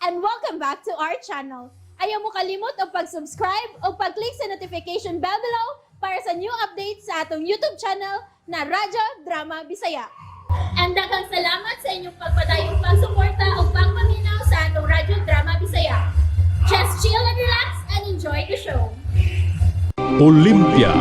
and welcome back to our channel. Ayaw mo kalimot o pag-subscribe o pag-click sa notification bell below para sa new updates sa atong YouTube channel na Radyo Drama Bisaya. And daghang salamat sa inyong pagpadayong pagsuporta o pagpaminaw sa atong Radyo Drama Bisaya. Just chill and relax and enjoy the show. Olympia.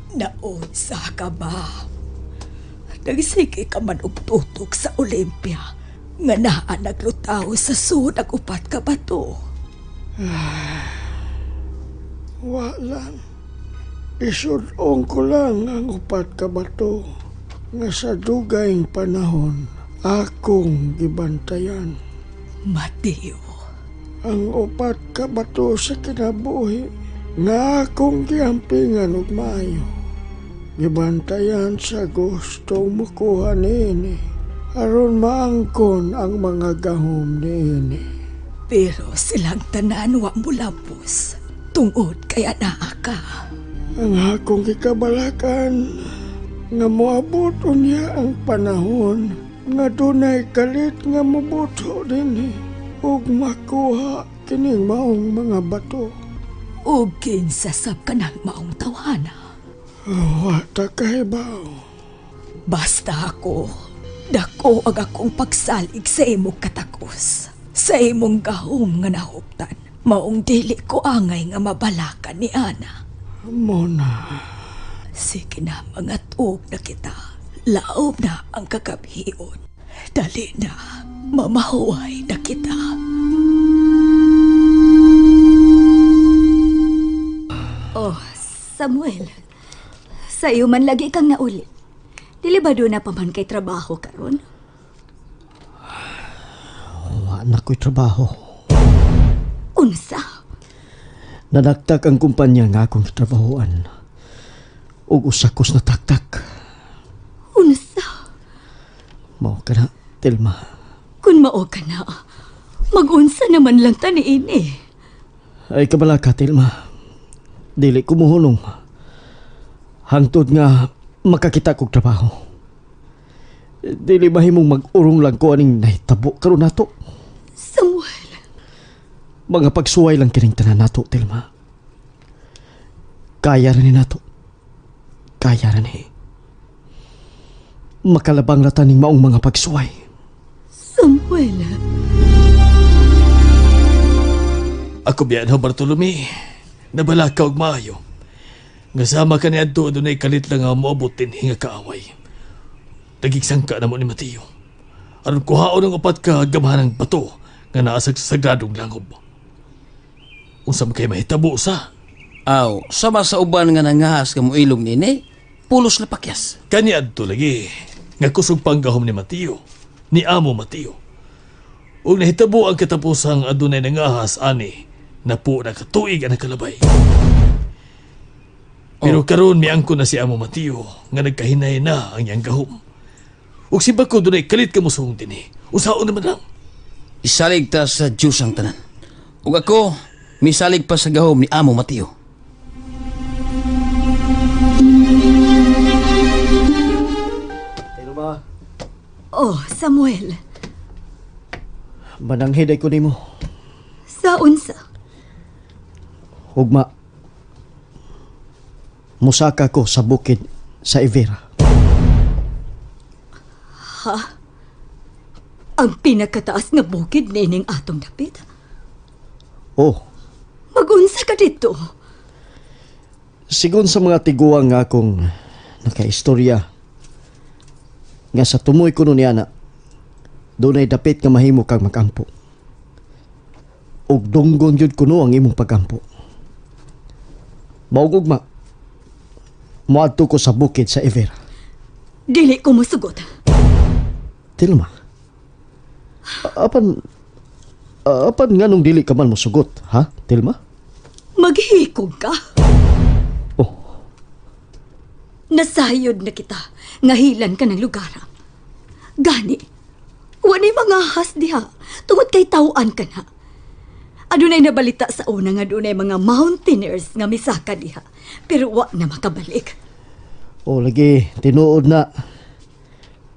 Naunsa ka ba? Nagsige ka man og tutok sa Olympia nga naa naglutaw sa sunag upat ka bato. Walang. Isudong ko lang ang upat ka bato nga sa dugayng panahon akong gibantayan. Mateo, Ang upat ka bato sa kinabuhi nga akong giampingan og maayo. Gibantayan sa gustong mukuha niini aron maangkon ang mga gahom niini. pero silang tanan wa mo lampos tungod kay anaa ka. Ang akong gikabalakan nga moabot unya ang panahon nga dunay kalit nga mobuto dinhi ug makuha kining maong mga bato. Ug kinsa sab ka ng maong tawhana. Wa ta kahibaw. Basta ako, dako ang akong pagsalig sa imong katakos. Sa imong gahom nga nahuptan, maong dili ko angay nga mabalakan ni Ana. Mona, Sige na, mga tuog na kita. Laob na ang kakabhion. Dali na, mamahuay na kita. Oh, Samuel. Sa iyo man lagi kang nauli. Dili ba doon na pa man kay trabaho karon? wa na ko'y trabaho. Unsa? Nadagtag ang kumpanya nga akong trabahoan. Ug usakos na taktak. Unsa? Mao ka na, Telma. Kung mao ka na, mag-unsa naman lang tani ini. Ay kabala ka, Telma. Dili ko muhulong. Hangtod nga makakita kog trabaho. Dili mahimong mag-urong lang ko aning nahitabo karon nato. Samuel, Mga pagsuway lang kining tanan nato, Telma. Kaya rin ni nato. Kaya rin ni. Makalabang lata ning maong mga pagsuway. Samuel. Ako biyan ho, Bartolome. Nabala ka og maayo. Nga sama ka ni Adto, dunay kalit lang nga moabutin hinga kaaway. Tagigsang ka na mo ni Mateo. Aron kuhaon ang upat ka gamahan ng bato nga naasag sa sagradong langob. Unsam kay mahitabo sa? Aw, sama sa uban nga nangahas ka mo ilong nini, pulos na pakyas. Kani Adto lagi, nga kusog panggahom ni Mateo, ni Amo Mateo. Ug nahitabo ang katapusang adunay nangahas ani, na po na katuig ang nakalabay. Pero karon miangko na si Amo Mateo nga nagkahinay na ang iyang gahom. Ug si Bako dunay kalit ka musong dinhi. Usaon naman lang. Isalig ta sa Diyos ang tanan. Ug ako, misalig pa sa gahom ni Amo Mateo. Telma, Oh, Samuel. mananghiday ko nimo. Sa unsa? Hugma. Musaka ko sa bukid sa Ivera. Ang pinakataas nga bukid nining atong dapit. Oh, Mag-unsa ka dito? sigon sa mga tiguang nga akong nakaistorya nga sa tumoy kuno ni ana dunay dapit nga mahimo kang magampo. Ug dunggon jud kuno ang imong pagampo. Maugugma. Moadto ko sa bukid sa Ivera. Dili ko musugot. Tilma. Apan nganong dili ka man mosugot, ha, Tilma? Maghikog ka. Oh, Nasayod na kita, ngahilan ka ng lugar. Gani, wanay mga has diha, tungod kay tawaan ka na. Adunay nabalita sa una nga adunay mga mountaineers nga misaka diha, pero wa na makabalik. oh lagi tinuod na.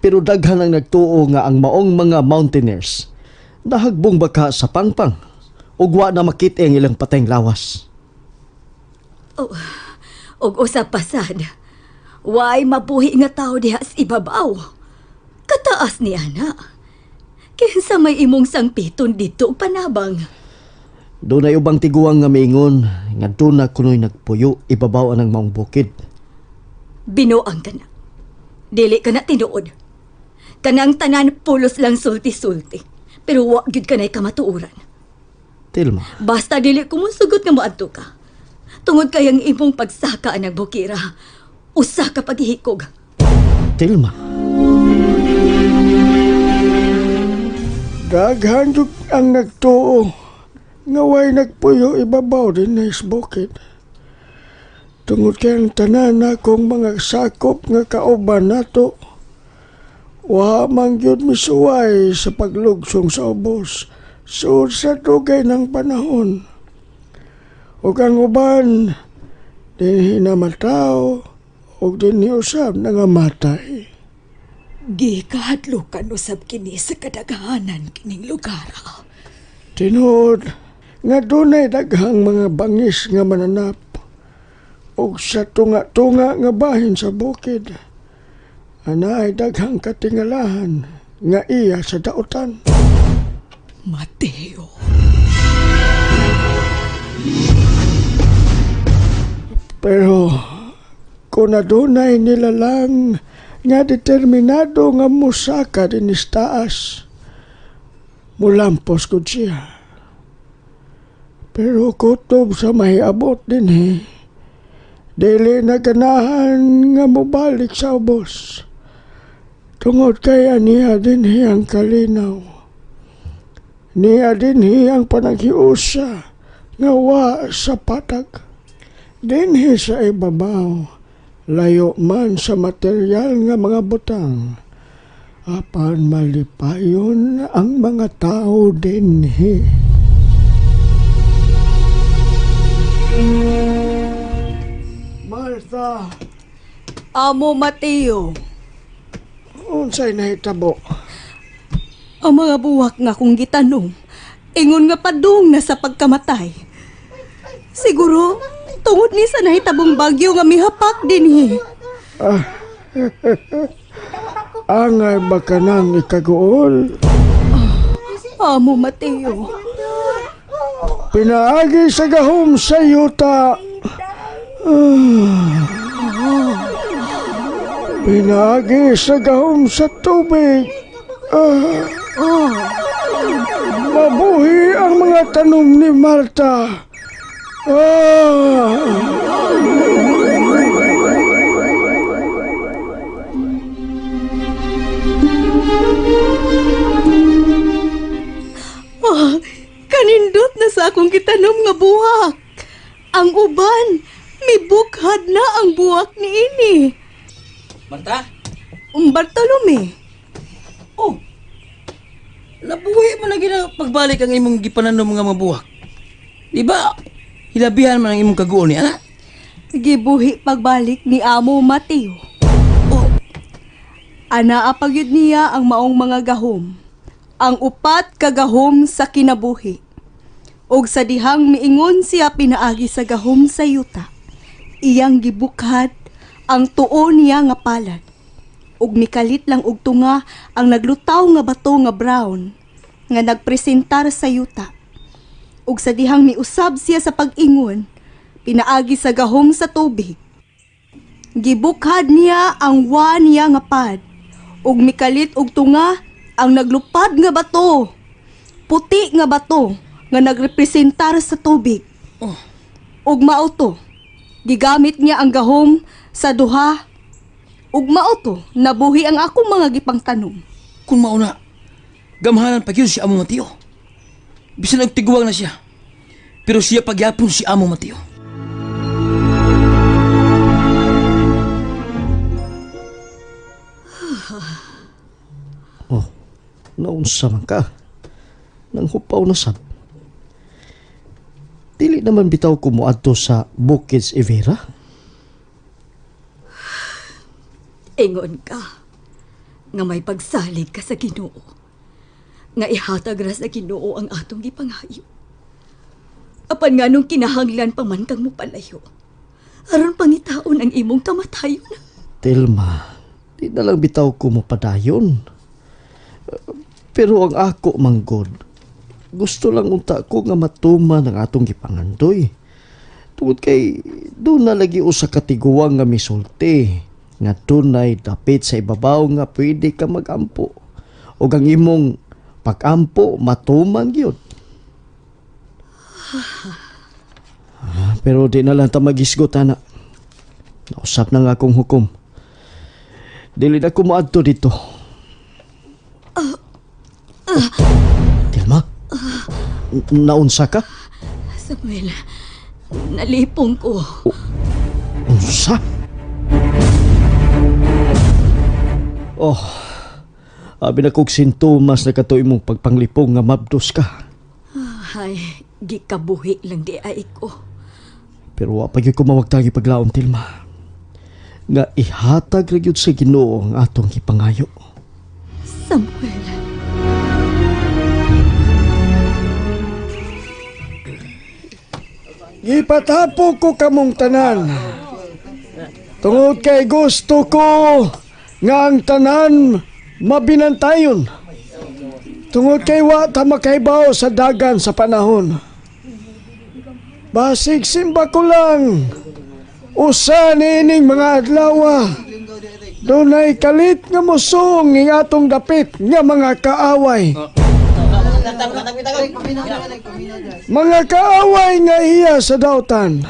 Pero daghan ang nagtuo nga ang maong mga mountaineers nahagbong baka sa pangpang ug wa na makita ang ilang patayng lawas. Og usap pasad, way mabuhi nga tao diha sa ibabaw. Kataas ni ana. Kinsa may imong sangpiton dito og panabang. Doon ay ubang tiguang nga miingon nga doon na kunoy nagpuyo ibabaw ang maong bukid. Binuang ka na. Dili ka na tinuod. Kanang tanan pulos lang sulti-sulti. Pero wa gyud ka na'y kamatuoran. Tilma, Basta dili ko musugot nga moadto ka. Tungod kayang imong pagsaka ang bukira. Usa ka paghihikog. Tilma. Daghan jud ang nagtuo nga way nagpuyo ibabaw din na bukid. Tungod kay ang tanan akong mga sakop nga kauban nato, wa man gyud misuway sa paglugsong sa ubos sud sa dugay ng panahon. Ug ang uban dinhi namataw ug dinhi usab nangamatay. Gikahadlukan usab kini sa kadaghanan kining lugar. Tinuod nga dunay daghang mga bangis nga mananap ug sa tunga-tunga nga bahin sa bukid. Anaay daghang katingalahan nga iya sa dautan. Mateo. Pero kung adunay nilalang nga determinado nga musaka dinis taas, mulampos ko siya. Pero kutob sa mahiabot din dili na ganahan nga mobalik sa ubos. Tungod kaya niya din ang kalinaw. Niya din ang panaghiusa nga wa sa patag. Dinhi sa ibabaw, layo man sa material nga mga butang. Apan malipayon ang mga tao dinhi. Martha, Amo Mateo. unsay nahitabo? Ang mga buwak nga kung gitanong, ingon nga padung na sa pagkamatay. Siguro, tungod ni sa nahitabong bagyo nga mihapak dinhi. Angay ba ka nang ikaguol? Amo Mateo. Pinaagi sa gahom sa yuta. Pinaagi sa gahom sa tubig. Mabuhi ang mga tanong ni Marta. Kanindot na sa akong kitanom nga buwak. Ang uban, may bukhad na ang buwak ni ini. Marta? Bartolome. Oh. Nabuhi mo na gina pagbalik ang imong gipananom nga mga buwak. Di ba? Hilabihan man ang imong kaguol ni ana. Gibuhi pagbalik ni Amo Mateo. Oh. Anaa pagyud niya ang maong mga gahom. Ang upat ka gahom sa kinabuhi. Og sa dihang miingon siya pinaagi sa gahom sa yuta. Iyang gibukhad ang tuo niya nga palad. Ug mikalit lang og tunga ang naglutaw nga bato nga brown nga nagpresentar sa yuta. Ug sa dihang miusab siya sa pag-ingon, pinaagi sa gahom sa tubig. Gibukhad niya ang wa niya nga pad, ug mikalit og tunga ang naglupad nga bato. Puti nga bato nga nagrepresentar sa tubig. Ug mao to, gigamit niya ang gahom sa duha. Ug mao to, nabuhi ang akong mga gipangtanom. Kung mauna, gamhanan pa yun si Amo Mateo. Bisan nagtiguang na siya. Pero siya pagyapon si Amo Mateo. Oh, naunsa man ka. Nang hupaw na sab. Dili naman bitaw ko moadto sa Bukid's Evera. Ingon ka. nga may pagsalig ka sa Ginoo. Nga ihatag ra sa Ginoo ang atong gipangayo. Apan nga nung kinahanglan pa man kang mupalayo, aron pangitaon ang imong kamatayon. Telma, di na lang bitaw ko mo padayon. Pero ang ako, manggod, gusto lang unta ko nga matuman ang atong gipangandoy. Tungod kay doon na lagi usa katiguang nga misulti nga tunay dapit sa ibabaw nga pwede ka magampo. O ang imong pag-ampo matuman gyud. Pero di na lang ta magisgot, ana. Nausap na nga akong hukom. Dili na ko moadto dito. Tilma? Naunsa ka? Samuel, nalipong ko. Unsa? Oh, abi na kog sintomas na kato imong pagpanglipong nga mabdos ka. Ay, gikabuhi lang di ay ko. Pero wa pa gyud ko mawagtagi paglaom, Tilma. Nga ihatag ra gyud sa Ginoo ang atong ipangayo. Samuel, Ipatapo ko kamong tanan. Tungod kay gusto ko nga ang tanan mabinantayon. Tungod kay wa ta makaibaw sa dagan sa panahon. Basig simba ko lang. Usa niining mga adlaw. Dunay kalit nga musong ng atong dapit nga mga kaaway. Mga kaaway nga iya sa dautan.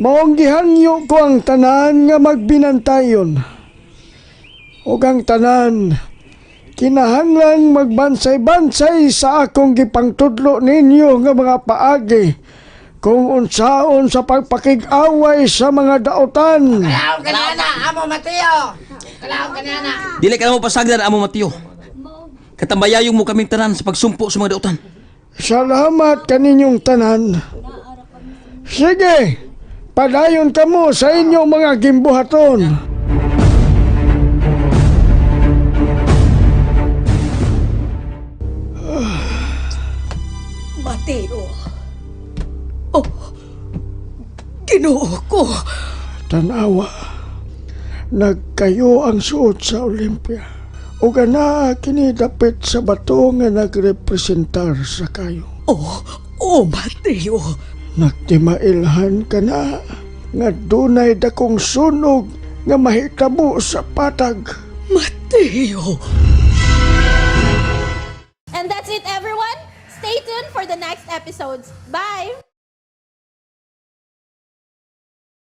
Maong gihanyo ko ang tanan nga magbinantayon. O ang tanan, kinahanglan magbansay-bansay sa akong gipangtudlo ninyo nga mga paagi kung unsaon sa pagpakig-away sa mga dautan. Dili ka na mo pasagdan, amo Mateo. Katambayayong mo kaming tanan sa pagsumpo sa mga dautan. Salamat kaninyong tanan. Sige, padayon kamo sa inyong mga gimbuhaton. Mateo. Oh, Ginoo ko. Tanawa, nagkayo ang suot sa Olympia. O gana kini dapit sa bato nga nagrepresentar sa kayo. Oh, Mateo. Nagtimailhan ka na nga dunay dakong sunog nga mahitabo sa patag. Mateo. And that's it, everyone. Stay tuned for the next episodes. Bye!